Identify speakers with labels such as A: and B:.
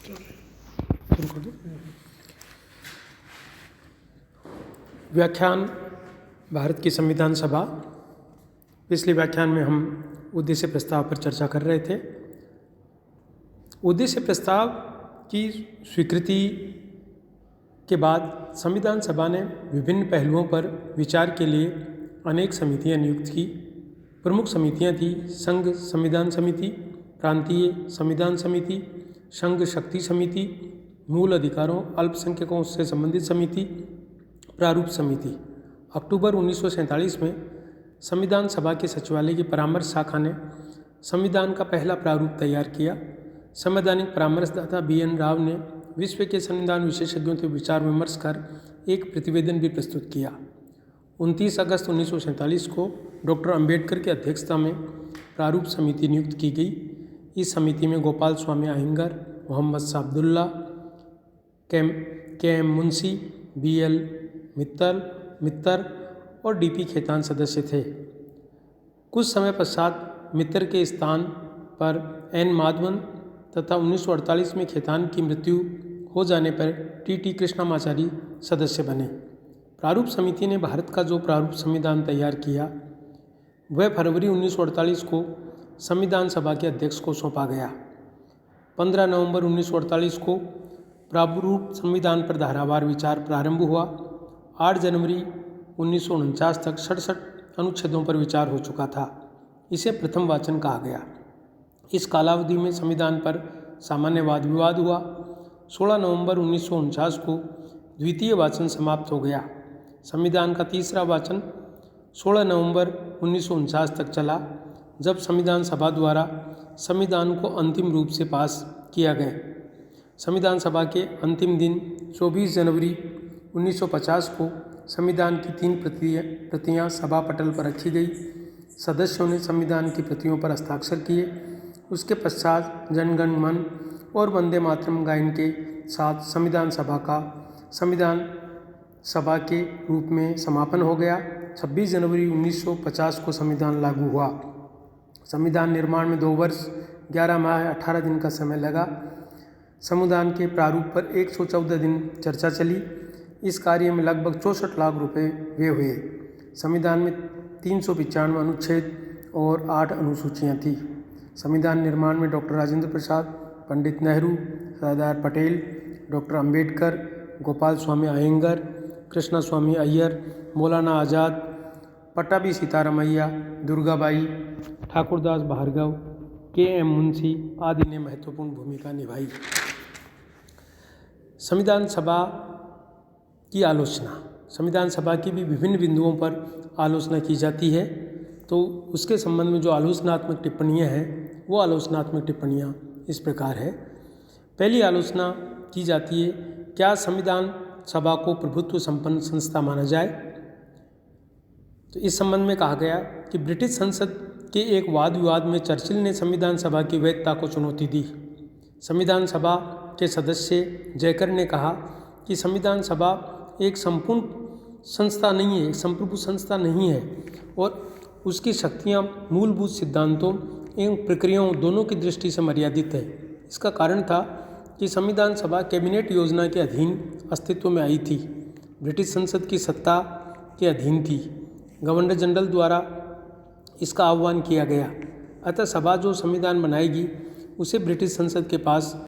A: शुरू कर दो। व्याख्यान भारत की संविधान सभा। पिछले व्याख्यान में हम उद्देश्य प्रस्ताव पर चर्चा कर रहे थे। उद्देश्य प्रस्ताव की स्वीकृति के बाद संविधान सभा ने विभिन्न पहलुओं पर विचार के लिए अनेक समितियां नियुक्त की। प्रमुख समितियां थी संघ संविधान समिति, प्रांतीय संविधान समिति, संघ शक्ति समिति, मूल अधिकारों अल्पसंख्यकों से संबंधित समिति, प्रारूप समिति। अक्टूबर 1947 में संविधान सभा के सचिवालय की परामर्श शाखा ने संविधान का पहला प्रारूप तैयार किया। संवैधानिक परामर्शदाता BN राव ने विश्व के संविधान विशेषज्ञों से विचार विमर्श कर एक प्रतिवेदन भी प्रस्तुत किया। 29 अगस्त 1947 को डॉक्टर अंबेडकर की अध्यक्षता में प्रारूप समिति नियुक्त की गई। इस समिति में गोपाल स्वामी अयंगर, मोहम्मद साबदुल्ला, KM मुंशी, BL मित्तर और DP खेतान सदस्य थे। कुछ समय पश्चात मित्तर के स्थान पर N माधवन तथा 1948 में खेतान की मृत्यु हो जाने पर TT कृष्णमाचारी सदस्य बने। प्रारूप समिति ने भारत का जो प्रारूप संविधान तैयार किया वह फरवरी 1948 को संविधान सभा के अध्यक्ष को सौंपा गया। 15 नवंबर 1948 को प्रारूप संविधान पर धारावार विचार प्रारंभ हुआ। 8 जनवरी 1949 तक 67 अनुच्छेदों पर विचार हो चुका था। इसे प्रथम वाचन कहा गया। इस कालावधि में संविधान पर सामान्य वाद विवाद हुआ। 16 नवंबर 1949 को द्वितीय वाचन समाप्त हो गया। संविधान का तीसरा वाचन 16 नवंबर 1949 तक चला, जब संविधान सभा द्वारा संविधान को अंतिम रूप से पास किया गया। संविधान सभा के अंतिम दिन 24 जनवरी 1950 को संविधान की 3 प्रतियां सभा पटल पर रखी गई। सदस्यों ने संविधान की प्रतियों पर हस्ताक्षर किए। उसके पश्चात जनगण मन और वंदे मातरम गायन के साथ संविधान सभा के रूप में समापन हो गया। 26 जनवरी 1950 को संविधान लागू हुआ। संविधान निर्माण में 2 वर्ष 11 माह 18 दिन का समय लगा। संविधान के प्रारूप पर 114 दिन चर्चा चली। इस कार्य में लगभग 64 लाख रुपए व्यय हुए। संविधान में 395 अनुच्छेद और 8 अनुसूचियां थी। संविधान निर्माण में डॉक्टर राजेंद्र प्रसाद, पंडित नेहरू, सरदार पटेल, डॉक्टर अंबेडकर, गोपाल स्वामी अयंगर, कृष्णा स्वामी अय्यर, मौलाना आज़ाद, पट्टाभी सीतारामैया, दुर्गाबाई, ठाकुरदास भार्गव, KM मुंशी आदि ने महत्वपूर्ण भूमिका निभाई। संविधान सभा की आलोचना। संविधान सभा की भी विभिन्न बिंदुओं पर आलोचना की जाती है, तो उसके संबंध में जो आलोचनात्मक टिप्पणियां हैं वो आलोचनात्मक टिप्पणियां इस प्रकार है। पहली आलोचना की जाती है, क्या संविधान सभा को प्रभुत्व संपन्न संस्था माना जाए। तो इस संबंध में कहा गया कि ब्रिटिश संसद के एक वाद विवाद में चर्चिल ने संविधान सभा की वैधता को चुनौती दी। संविधान सभा के सदस्य जयकर ने कहा कि संविधान सभा एक संपूर्ण संस्था नहीं है, एक संप्रभु संस्था नहीं है और उसकी शक्तियां मूलभूत सिद्धांतों एवं प्रक्रियाओं दोनों की दृष्टि से मर्यादित है। इसका कारण था कि संविधान सभा कैबिनेट योजना के अधीन अस्तित्व में आई थी, ब्रिटिश संसद की सत्ता के अधीन थी। गवर्नर जनरल द्वारा इसका आह्वान किया गया। अतः सभा जो संविधान बनाएगी उसे ब्रिटिश संसद के पास